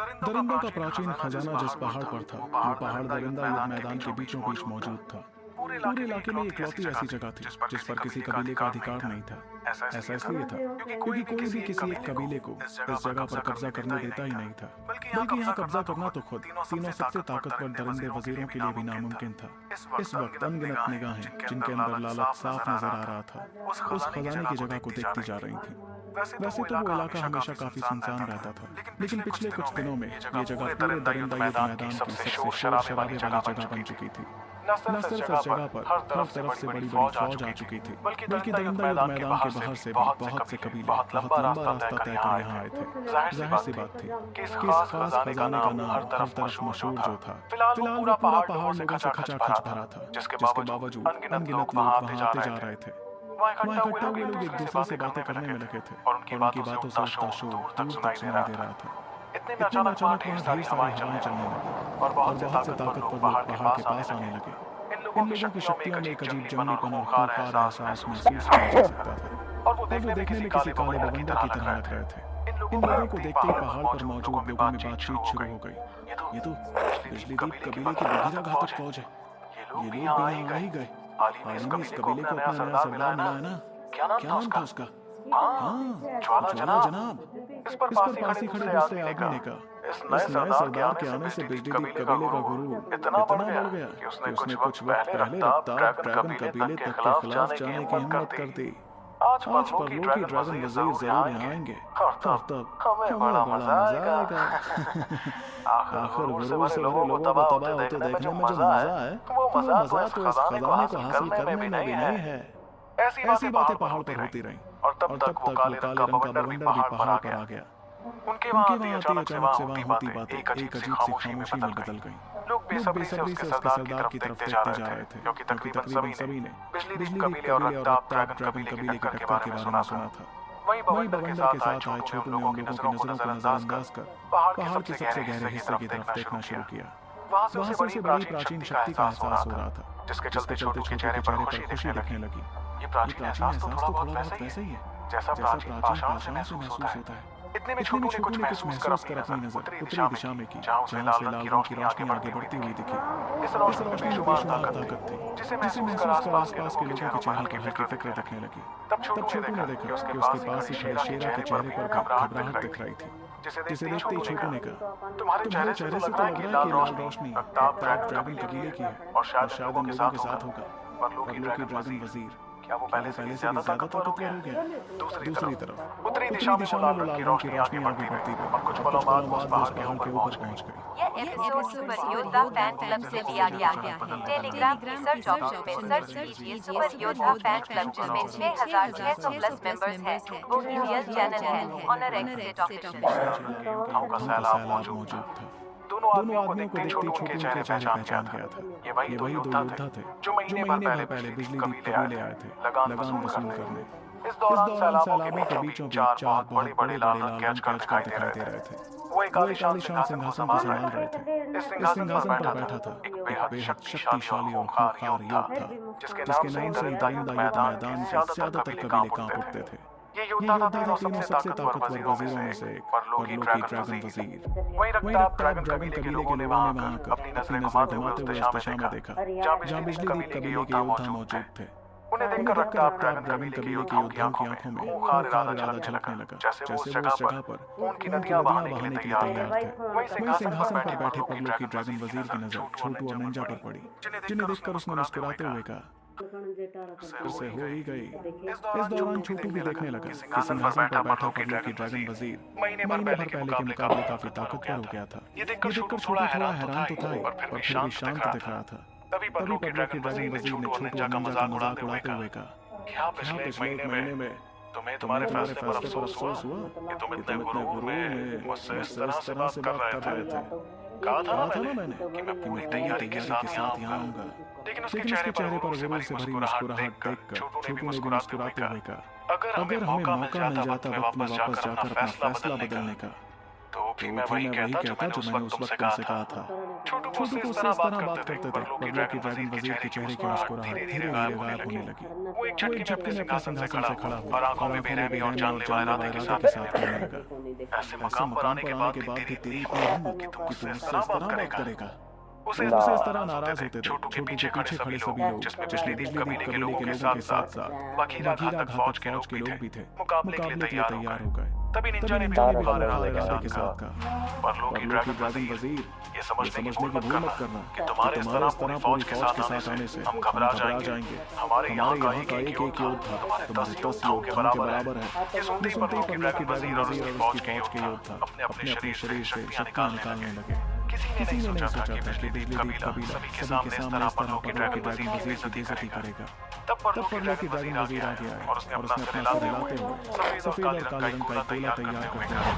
दरिंदों का प्राचीन खजाना जिस पहाड़ पर था, वो पहाड़ दरिंदा युद्ध मैदान के बीचों बीच मौजूद था। पूरे इलाके में इकलौती ऐसी जगह थी जिस पर किसी कबीले का अधिकार नहीं था। ऐसा इसलिए था क्योंकि कोई भी किसी एक कबीले को इस जगह पर कब्जा करने देता ही नहीं था, बल्कि यहाँ कब्जा करना तो खुद तीनों सबसे ताकतवर दरिंदे वजीरों के लिए भी नामुमकिन था। इस वक्त अनगिनत निगाहें, जिनके अंदर लालच साफ नजर आ रहा था, उस खजाने की जगह को देखती जा रही थी। वैसे तो वो इलाका हमेशा काफी सुनसान रहता था, लेकिन पिछले कुछ दिनों में ये जगह पूरे दरिंदा युद्ध मैदान की सबसे शोर शराबे वाली जगह बन चुकी थी। न सिर्फ इस जगह पर हर तरफ से बड़ी बड़ी फौज आ चुकी थी, बल्कि दरिंदा युद्ध मैदान के बाहर से भी बहुत से कबीले बहुत लंबा रास्ता तय कर यहाँ आए थे। जाहिर सी बात थी कि इस खास खजाने का नाम हर तरफ मशहूर जो था। फिलहाल वो पूरा पहाड़ लोगों से खचाखच भरा था, जिसके बावजूद अनगिनत लोग वहाँ आते जा रहे थे। वहाँ इकट्ठा हुए लोग एक दूसरे से बातें करने में लगे थे, और उनकी बातों से उठता शोर दूर तक सुनाई दे रहा था। इतने में अचानक वहाँ ढेर सारी हवाएं चलने लगी, और बहुत से ताकतवर लोग पहाड़ के पास आने लगे। इन लोगों की शक्तियों में एक अजीब जंगलीपन और खूंखार एहसास महसूस किया जा सकता था, और वो देखने में किसी काले बवंडर की तरह लग रहे थे। इन लोगों को देखते ही पहाड़ पर मौजूद लोगों में बातचीत शुरू हो गई। ये तो बिजली दीप कबीले की बघीरा घातक फौज है। ये लोग भी यहाँ आ ही गए। हाल ही में इस कबीले को अपना नया सरदार मिला है ना? क्या नाम था उसका? हाँ, ज्वाला जनाब। इस पर पास ही खड़े दूसरे आदमी ने कहा, इस नए सरदार के आने से बिजली दीप कबीले का गुरूर इतना बढ़ गया कि उसने कुछ वक्त पहले रफ्तार ड्रैगन कबीले तक के खिलाफ जाने की हिम्मत कर दी। आज परलों की ड्रैगन वजीर जरूर यहाँ आएंगे, तब हमें बड़ा मजा आएगा। आखिर गुरूर से भरे लोगों को तबाह होते देखने में जो मजा है, वो मजा तो इस खजाने को हासिल करने में भी नहीं है। ऐसी बातें पहाड़ पर होती रहीं, और तब तक वो काले रंग का बवंडर भी पहाड़ पर आ गया। उनके वहाँ आती अचानक से वहाँ होती बातें एक अजीब सी खामोशी में बदल गईं। लोग बेसब्री से उसके सरदार की तरफ देखते जा रहे थे, क्योंकि तकरीबन सभी ने बिजली दीप कबीले और रफ्तार ड्रैगन कबीले की टक्कर के बारे में सुना था। वहीं बवंडर के साथ आए छोटू ने उन लोगों की नजरों को नजरअंदाज कर पहाड़ के सबसे गहरे हिस्से की तरफ देखना शुरू किया। वहाँ से उसे बड़ी प्राचीन शक्ति का एहसास हो रहा था, जिसके चलते छोटू के चेहरे पर खुशी दिखने लगी। ये प्राचीन एहसास तो थोड़ा बहुत वैसा ही है जैसा प्राचीन भाषाओं से महसूस होता है। इतने में छोटू ने कुछ महसूस कर अपनी नजर उत्तरी दिशा में की, जहाँ उसे लाल रंग की रोशनी आगे बढ़ती हुई दिखी। इस रोशनी में बेशुमार ताकत थी, जिसे महसूस कर आसपास के लोगों के चेहरों पर हल्की फिक्र दिखने लगी। तब छोटू ने देखा कि उसके पास ही खड़े शेरा के चेहरे पर घबराहट दिख रही थी, जिसे देखते ही छोटू ने कहा, तुम्हारे चेहरे से तो लग रहा है कि लाल रोशनी रफ्तार ड्रैगन कबीले की है, और शायद उन लोगों के साथ होगा परलों की ड्रैगन वजीर। क्या वो पहले से ज्यादा ताकतवर हो गया? दूसरी तरफ उत्तरी दिशा में लाल रंग की रोशनी आगे बढ़ती रही, और कुछ पलों बाद उस पहाड़ के ऊपर पहुंच गई। यह एपिसोड सुपर योद्धा फैन क्लब से लिया गया है। टेलीग्राम की सर्च ऑप्शन में सर्च कीजिए सुपर योद्धा फैन क्लब, जिसमें 6600 प्लस मेंबर्स हैं। बोहेमियन चैनल है, ऑनर एग्जिट ऑफिशियल का सैलाब मौजूद था। दोनों आदमियों को देखते ही छोटू के चेहरे पहचान गया था। ये वही दो योद्धा थे जो महीने भर पहले बिजली दीप कबीले आए थे लगान वसूल करने। इस दौरान सैलाबों के बीचों बीच चार बड़े लाल रंग के अजगर दिखाई दे रहे थे। वो एक आलीशान सिंहासन को संभाल रहे थे। इस सिंहासन पर बैठा था एक बेहद शक्तिशाली और खूंखार योद्धा, जिसके नाम से ही दरिंदा युद्ध मैदान के ज्यादातर कबीले कांप उठते थे। ये योद्धा था तीनों सबसे ताकतवर वजीरों में से एक, परलों की ड्रैगन वजीर। वहीं रफ्तार ड्रैगन कबीले के लोगों ने वहां आकर अपनी नजरें घुमाते हुए इस दिशा में देखा जहां बिजली दीप कबीले के योद्धा मौजूद थे। उन्हें देखकर रफ्तार ड्रैगन कबीले के योद्धाओं की आंखों में खूंखार इरादा झलकने लगा, जैसे वो उस जगह पर खून की नदियां बहाने के लिए तैयार थे। वहीं सिंहासन पर बैठे परलों की ड्रैगन वजीर की नजर छोटू और निंजा पर पड़ी, जिन्हें देखकर उसने मुस्कुराते हुए कहा, उससे हो ही गई। इस दौरान छोटू भी देखने लगा कि सिंहासन पर बैठा परलों की ड्रैगन वजीर महीने भर पहले के मुकाबले काफी ताकतवर हो गया था। ये देखकर छोटू थोड़ा हैरान तो था, पर फिर भी शांत दिख रहा था। तभी परलों की ड्रैगन वजीर ने छोटू और निंजा का मजाक उड़ाते हुए कहा, क्या पिछले एक महीने में तुम्हें तुम्हारे फैसले पर अफसोस हुआ कि तुम इतने गुरूर में मुझसे इस तरह से बात कर रहे थे? कहा था ना मैंने कि मैं पूरी तैयारी के साथ यहाँ आऊंगा। लेकिन उसके चेहरे पर गुरूर से भरी मुस्कुराहट देखकर छोटू ने भी मुस्कुराते हुए कहा, अगर हमें मौका मिल जाता वक्त में वापस जाकर अपना फैसला बदलने का, तो तो फिर मैं वही कहता जो मैंने उस वक्त तुमसे कहा था। छोटू को उससे इस तरह बात करते थे पर लोकी ड्रैगन वजीर के चेहरे की मुस्कुराहट धीरे धीरे गायब होने लगी। वो एक झटके में अपने सिंहासन से खड़ा हुआ और आंखों में बेरहमी और जानलेवा इरादे के साथ कहने लगा, ऐसे मकाम पर आने के बाद भी तेरी इतनी हिम्मत कि तुम मुझसे इस तरह बात करेगा। उसे इस तरह नाराज होते थे छोटू के पीछे खड़े सभी लोग, जिसमें बिजली दीप कबीले के लोगों के साथ साथ बघीरा घातक फौज के लोग भी थे। मुकाबले के लिए तैयार हो गए। तभी निंजा ने भी हार इरादे के साथ कहा, पर लोकी ड्रैगन वजीर ये समझने की भूल मत करना कि तुम्हारे इस तरह पूरी फौज के साथ आने से हम घबरा जाएंगे। हमारे यहाँ का एक योद्धा तुम्हारे 10 योद्धाओं के बराबर है। ये सुनते ही पर लोकी ड्रैगन वजीर और उसकी फौज के योद्धा अपने अपने शरीर से शक्तियाँ निकालने लगे। किसी ने नहीं सोचा था कि बिजली कबीला सभी के सामने इस तरह पर लोकी ड्रैगन वजीर की बेइज्जती करेगा। तब पर लोकी ड्रैगन वजीर आगे आया और उसने अपना सिर हिलाते हुए सफेद और काले रंग का एक गोला तैयार करते हुए कहा,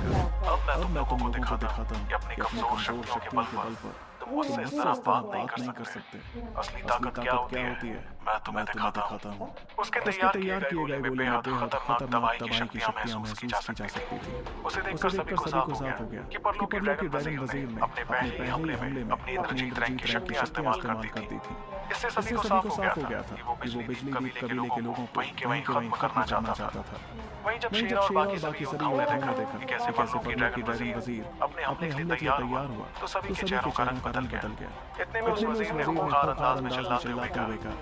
अब मैं तुम लोगों को दिखाता हूँ कि अपनी कमजोर शक्तियों के बल पर तुम मुझसे इस तरह बात नहीं कर सकते। असली ताकत क्या होती है मैं तुम्हें दिखाता हूँ। उसके तैयार किए गए गोले में बेहद खतरनाक दवाई की शक्तियाँ महसूस की जा सकती थी। उसे देखकर सभी को साफ हो गया कि पर लोकी ड्रैगन वजीर ने अपने पहले हमले में अपनी इंद्रजीत रैंक की शक्तियाँ इस्तेमाल कर दी थी। इससे सभी को साफ हो गया था कि वो बिजली दीप कबीले के लोगों को वहीं के वहीं खत्म करना चाहता था। वहीं जब शेर और बाकी सभी योद्धाओं ने देखा कि कैसे पर लोकी ड्रैगन वजीर अपने हमले के लिए तैयार हुआ तो सभी के चेहरों का रंग बदल गया। इतने में उस वजीर ने खूंखार अंदाज में चिल्लाते हुए कहा,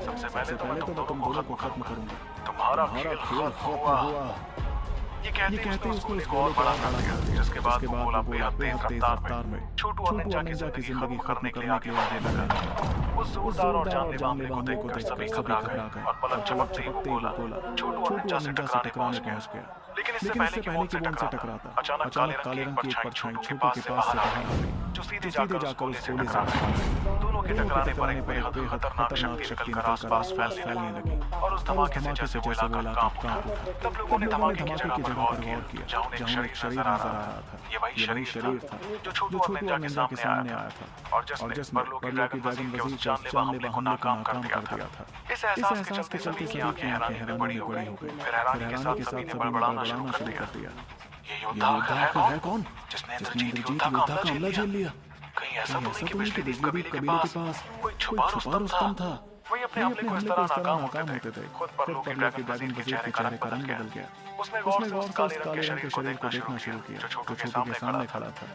सबसे पहले तो मैं तुम दोनों को खत्म करूंगा। तुम्हारा खेल खत्म हुआ। ये कहते उसने एक और बड़ा हमला किया, जिसके बाद वो गोला बेहद तेज रफ्तार में छोटू और निंजा की जिंदगी खत्म करने के लिए आगे लगा। उस जोरदार और जानलेवा हमले को देखकर सभी घबरा गए और पलक झपकते ही वो गोला छोटू और निंजा से टकराने पहुंच गया। लेकिन इससे पहले कि वो उनसे टकराता अचानक काले रंग की एक परछाई छोटू के पास से बाहर आ गई, जो सीधे जाकर उस गोले से दोनों के टकराने पर एक बेहद खतरनाक शक्ति निकलकर आसपास फैलने लगी और उस धमाके से जैसे वो इलाका कांप उठा। तब लोगों ने धमाके की जगह पर गौर किया जहां उन्हें एक शरीर नजर आ रहा था। ये वही शरीर था जो छोटू और निंजा के सामने आया था और जिसने पर लोकी ड्रैगन वजीर के उस जानलेवा हमले को नाकाम कर दिया था। इस एहसास के चलते सभी की आंखें हैरानी में बड़ी हो गई। फिर हैरानी के साथ सभी ने बड़बड़ाना शुरू कर दिया। ये योद्धा है कौन जिसने इंद्रजीत योद्धा का हमला झेल लिया? कहीं ऐसा तो नहीं कि बिजली दीप कबीले के पास कोई छुपा रुस्तम था? वही अपने हमले को इस तरह नाकाम होते थे। खुद पर लोकी ड्रैगन वजीर के चेहरे का रंग बदल गया। उसने गौर से उस काले रंग के शरीर को देखना शुरू किया जो छोटू के सामने खड़ा था।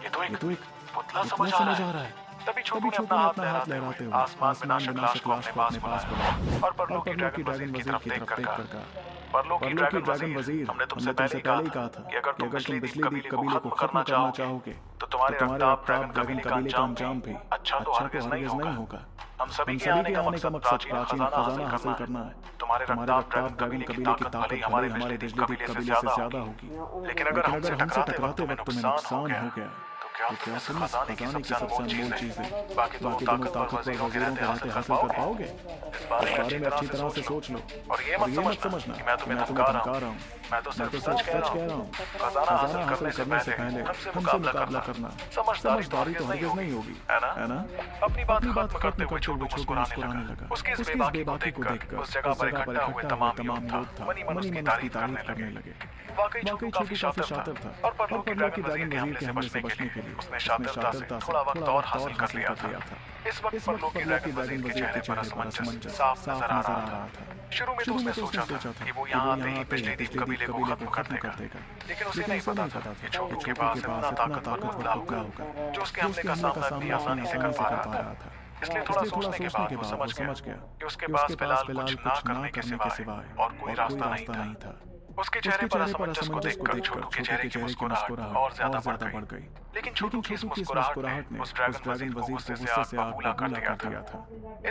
ये तो एक पुतला समझ आ रहा है। तभी छोटू ने अपना हाथ लहराते हुए आसमान में नाशक लाश को अपने पास बुलाया और पर लोकी ड्रैगन वजीर की तरफ देखकर कहा, पर लोकी ड्रैगन वजीर हमने तुमसे पहले ही कहा था कि अगर तुम बिजली दीप कबीले को खत्म करना चाहोगे तो तुम्हारे रफ्तार ड्रैगन कबीले का अंजाम भी अच्छा तो हरगिज़ नहीं होगा। हम सभी के आने का मकसद प्राचीन खजाना हासिल करना है। तुम्हारे रफ्तार ड्रैगन कबीले की ताकत हमारे बिजली दीप कबीले से ज्यादा होगी, लेकिन अगर हमसे टकराते वक्त तुम्हें नुकसान हो गया तो क्या तुम इस खजाने की सबसे अनमोल चीज है बाकी तुम ताकतवर वजीरों के रहते हासिल कर पाओगे? इस बारे में अच्छी तरह से सोच लो और ये मत समझना कि मैं तुम्हें धमका रहा हूँ। मैं तो सिर्फ सच कह रहा हूँ। खजाना हासिल करने से पहले हमसे मुकाबला करना समझदारी तो हरगिज़ नहीं होगी, है ना? अपनी बात खत्म करते हुए छोटू मुस्कुराने लगा। उसकी इस बेबाकी को देखकर उस जगह पर इकट्ठा हुए तमाम योद्धा मनी मन उसकी तारीफ करने लगे। वाकई छोटू काफी शातिर था और पर लोकी ड्रैगन वजीर के हमले से बचने के लिए उसने शातिरता से थोड़ा वक्त और हासिल कर लिया था। इस वक्त पर लोकी ड्रैगन वजीर के चेहरे पर असमंजस साफ नजर आ रहा था। शुरू में तो उसने सोचा था कि वो यहाँ आते ही बिजली दीप कबीले को खत्म कर देगा, लेकिन उसे नहीं पता था कि छोटू के पास इतना ताकतवर बंदा होगा जो उसके हमले का सामना भी आसानी से कर पा रहा था। इसलिए थोड़ा सोचने के बाद वो समझ गया कि उसके पास फिलहाल कुछ ना करने के सिवाय और कोई रास्ता नहीं था। उसके चेहरे पर असमंजस को देखकर छोटू के चेहरे की मुस्कुराहट और ज्यादा बढ़ गई। लेकिन छोटू की इस मुस्कुराहट ने उस ड्रैगन वजीर को गुस्से से आग बबूला कर दिया था।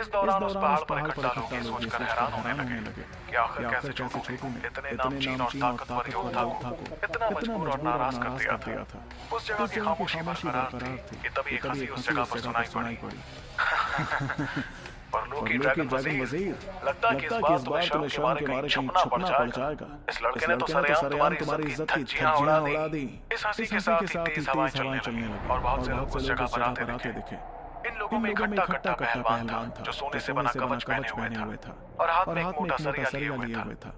इस दौरान उस पहाड़ पर इकट्ठा लोग ये सोचकर हैरान होने लगे कि आखिर कैसे छोटू ने इतने नामचीन और ताकतवर योद्धा को इतना मजबूर और नाराज कर दिया था। उस जगह की खामोशी बरकरार थी कि तभी एक हंसी उस जगह पर सुनाई पड़ी। पर लोकी ड्रैगन वजीर लगता है कि इस बार तुम्हें शर्म के मारे कहीं छुपना पड़ जाएगा। इस लड़के ने तो सरेआम तुम्हारी इज्जत की धज्जियां उड़ा दी। इस हंसी के साथ ही तेज हवाएं चलने लगी और बहुत से लोग उस जगह पर आते दिखे। इन लोगों में इकट्ठा पहलवान था जो सोने से बना कवच पहने हुए था और हाथ में एक मोटा सरिया लिए हुए था।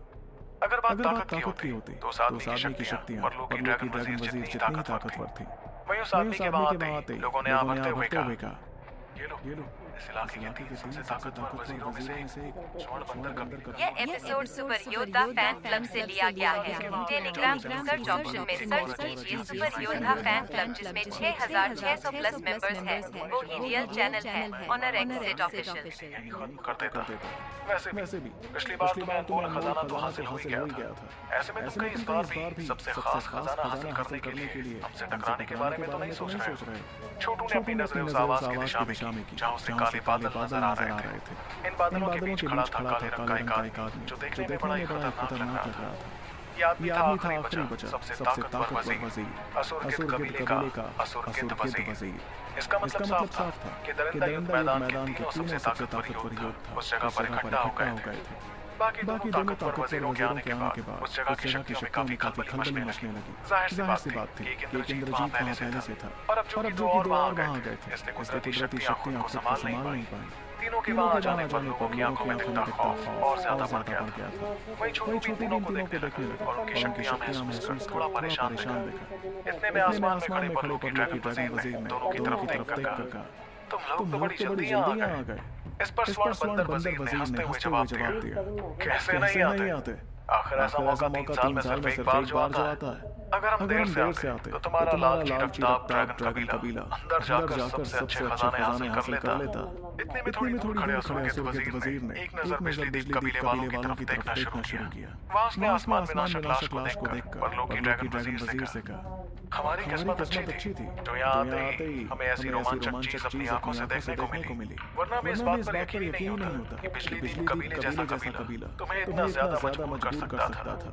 अगर बात अगर बात ताकत की होती होती तो उस तो आदमी उस की आदमी की शक्तियां शक्तियां परलोकी परलोकी ड्रैगन ड्रैगन वजीर वजीर जितनी जितनी ही ताकतवर ताकतवर थी। थी। वहीं उस वहीं आदमी उस के आदमी के बाद बाद ही लोगों ने आवर्ते हुए कहा, कहा, ये लो इस इलाके के 3 सबसे ताकतवर वजीरों में से एक स्वर्ण बंदर कबीले यह एपिसोड सुपर योद्धा फैन क्लब से लिया गया है। टेलीग्राम की सर्च ऑप्शन में सर्च कीजिए सुपर योद्धा फैन क्लब, जिसमें 6,600 प्लस मेंबर्स हैं। बोहीरियल चैनल है, ऑनर एक्सिट ऑफिशियल। यानी खत्म कर देता। वैसे वैसे भी पिछली बार तुम्हें अनमोल खजाना तो तो हासिल हो ही गया था। ऐसे में तुम कहीं इस बार भी सबसे खास खजाना हासिल करने के लिए हमसे टकराने के बारे में तो नहीं सोच रहे हो। छोटू ने अपनी नजरें उस आवाज की दिशा में की जहां उसे काले बादल नजर आ रहे थे। इन बादलों के बीच खड़ा था काले रंग का एक आदमी जो देखने में बड़ा ही खतरनाक लग रहा था। ये आदमी था आखिरी बचा सबसे ताकतवर वजीर, असुरगिद कबीले का असुरगिद वजीर। इसका मतलब साफ था कि दरिंदा युद्ध मैदान के तीनों सबसे ताकतवर योद्धा उस जगह पर इकट्ठा हो गए थे। बाकी दोनों ताकतवर वजीरों के आने के बाद उस जगह की शक्तियों में काफी खलबली मचने लगी। जाहिर सी बात थी कि इंद्रजीत वहां पहले से था, और अब जो कि दो और वहां गए थे, इसलिए कुदरती शक्तियां खुद को संभाल नहीं पाई। तीनों के वहां जाने पर लोगों की आंखों में दिखता खौफ और ज्यादा बढ़ गया था। वही छोटू भी तीनों को देखने लगा और उनकी शक्तियां महसूस कर थोड़ा परेशान दिखा। इतने में आसमान में खड़े परलोकी ड्रैगन वजीर ने दोनों की तरफ देख कर कहा, तुम लोग तो बड़ी जल्दी आ गए। इस पर स्वर्ण बंदर वजीर ने हंसते हुए जवाब दिया, कैसे नहीं आते? आखिर ऐसा मौका 3 साल में सिर्फ एक बार जो आता है। अगर हम देर से आते तो तुम्हारा लालची रफ्तार ड्रैगन कबीला अंदर जाकर सबसे अच्छे खजाने हासिल कर लेता। इतने में थोड़ी दूर खड़े असुरगिद वजीर ने एक नजर बिजली दीप कबीले वालों की तरफ देखना शुरू किया। वहां उसने आसमान में नाशक लाश को देखकर परलोकी ड्रैगन वजीर से कहा, हमारी किस्मत अच्छी थी जो यहाँ आते ही हमें ऐसी रोमांचक चीज अपनी आंखों से देखने को मिली, वरना हमें इस बात पर यकीन ही नहीं होता कि बिजली दीप कबीले जैसा कबीला तुम्हें इतना ज्यादा मजबूर कर सकता था।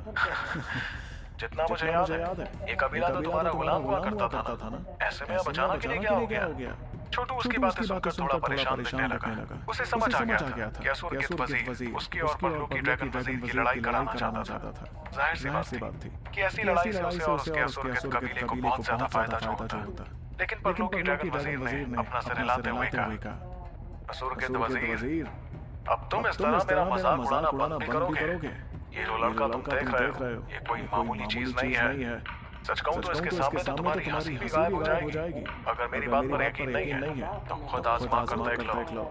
जितना मुझे याद है ये कबीला तो तुम्हारा गुलाम हुआ करता था ना। ऐसे में अब अचानक ही क्या हो गया? छोटू उसकी बातें सुनकर थोड़ा परेशान दिखने लगा। उसे समझ आ गया था कि असुरगिद वजीर उसकी और परलोकी ड्रैगन वजीर की लड़ाई कराना चाहता था। जाहिर सी बात थी कि ऐसी लड़ाई से उसे और उसके असुरगिद कबीले को बहुत ज्यादा फायदा जो होता। लेकिन परलोकी ड्रैगन वजीर ने अपना सिर हिलाते हुए कहा, असुरगिद वजीर, अब तुम इस तरह मेरा मजाक उड़ाना बंद भी करोगे? ये जो लड़का तुम देख रहे हो ये कोई मामूली चीज नहीं है। सच कहूं तो इसके सामने तो तुम्हारी हंसी भी गायब हो जाएगी। अगर मेरी बात पर यकीन नहीं है तो खुद आजमा कर देख लो।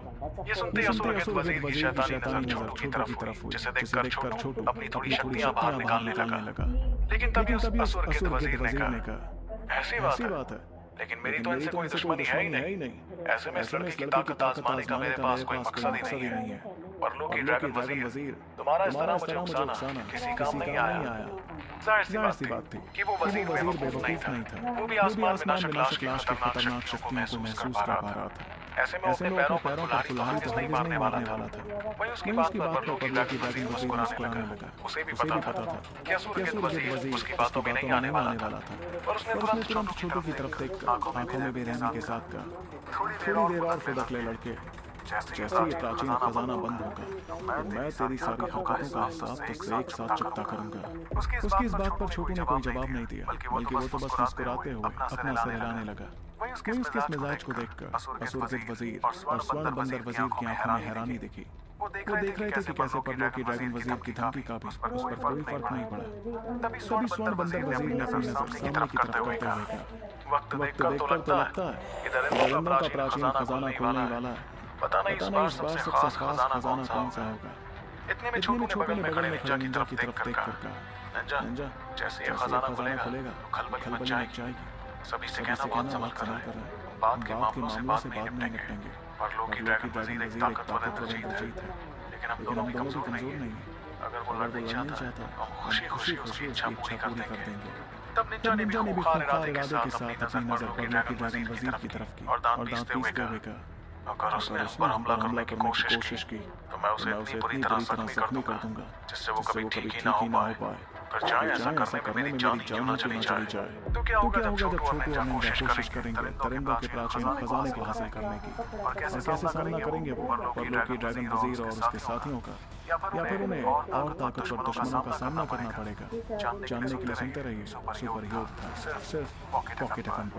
ये सुनते ही असुरगिद वजीर की शैतानी नजर छोटू की तरफ हुई, जिसे देखकर छोटू अपनी थोड़ी शक्तियां बाहर निकालने लगा। लेकिन तभी उस असुरगिद वजीर ने कहा, ऐसी बात है, लेकिन मेरी तो इनसे कोई दुश्मनी है ही नहीं। ऐसे में इस लड़के की ताकत आजमाने का मेरे पास कोई मकसद ही नहीं है। परलोकी ड्रैगन वजीर, तुम्हारा इस तरह मुझे उकसाना किसी काम नहीं आया। जाहिर सी बात थी कि वो वजीर बेवकूफ नहीं था। वो भी आसमान में नाशक लाश की खतरनाक शक्तियों को महसूस कर पा रहा था। ऐसे में अपने पैरों पर कुल्हाड़ी तो हरगिज़ नहीं मारने वाला था। वहीं उसकी बात पर परलोकी ड्रैगन वजीर मुस्कुराने लगा। उसे भी पता था कि असुरगिद वजीर उसकी बातों में नहीं आने वाला था, और उसने तुरंत छोटू की तरफ देखकर आंखों में बेरहमी के साथ कहा, थोड़ी देर और फुदक ले लड़के, जैसे ये प्राचीन खजाना बंद होगा तो मैं तेरी सारी हरकतों का हिसाब तुझसे एक साथ चुकता करूंगा। उसकी इस बात पर छोटू ने कोई जवाब नहीं दिया, बल्कि वो तो बस मुस्कुराते हुए अपना सिर हिलाने लगा। वहीं उसके इस मिजाज को देखकर असुरगिद वजीर और स्वर्ण बंदर वजीर की आंखों में हैरानी दिखी। वो देख रहे थे कि कैसे परलोकी ड्रैगन वजीर की धमकी का भी उस पर कोई फर्क नहीं पड़ा। तभी स्वर्ण बंदर वजीर ने अपनी नजर सामने की तरफ करते हुए कहा, वक्त देखकर तो लगता है कि दरिंदों का प्राचीन खजाना खुलने वाला है। पता नहीं इस बार सबसे खास खजाना कौन सा होगा। इतने में छोटू ने बगल में खड़े निंजा की तरफ देख कर कहा, निंजा, जैसे ये खजाना खुलेगा तो खलबली मच जाएगी। सभी से कहना बात समझ कर रहे हैं, बात के मामलों से बाद में निपटेंगे। परलोकी ड्रैगन वजीर एक ताकतवर इंद्रजीत है, लेकिन हम दोनों भी कमजोर नहीं है। अगर वो लड़ना चाहता है तो हम खुशी खुशी उसकी इच्छा पूरी कर देंगे। तब निंजा ने भी खूंखार इरादे के साथ अपनी नजर परलोकी ड्रैगन वजीर की तरफ की और दांत पीसते हुए कहा, अगर उसने हम पर हमला करने की कोशिश की तो मैं उसे इतनी बुरी तरह जख्मी कर दूंगा जिससे वो कभी ठीक ही ना हो पाए। फिर चाहे ऐसा करने में मेरी जान क्यों ना चली जाए। तो क्या होगा जब छोटू और निंजा कोशिश करेंगे दरिंदों के प्राचीन खजाने को हासिल करने की, और कैसे सामना करेंगे वो परलोकी ड्रैगन वजीर और उसके साथियों का, या फिर उन्हें और ताकतवर दुश्मनों का सामना करना पड़ेगा। जानने के लिए सुनते रहिए सुपर योद्धा, सिर्फ पॉकेट एफएम।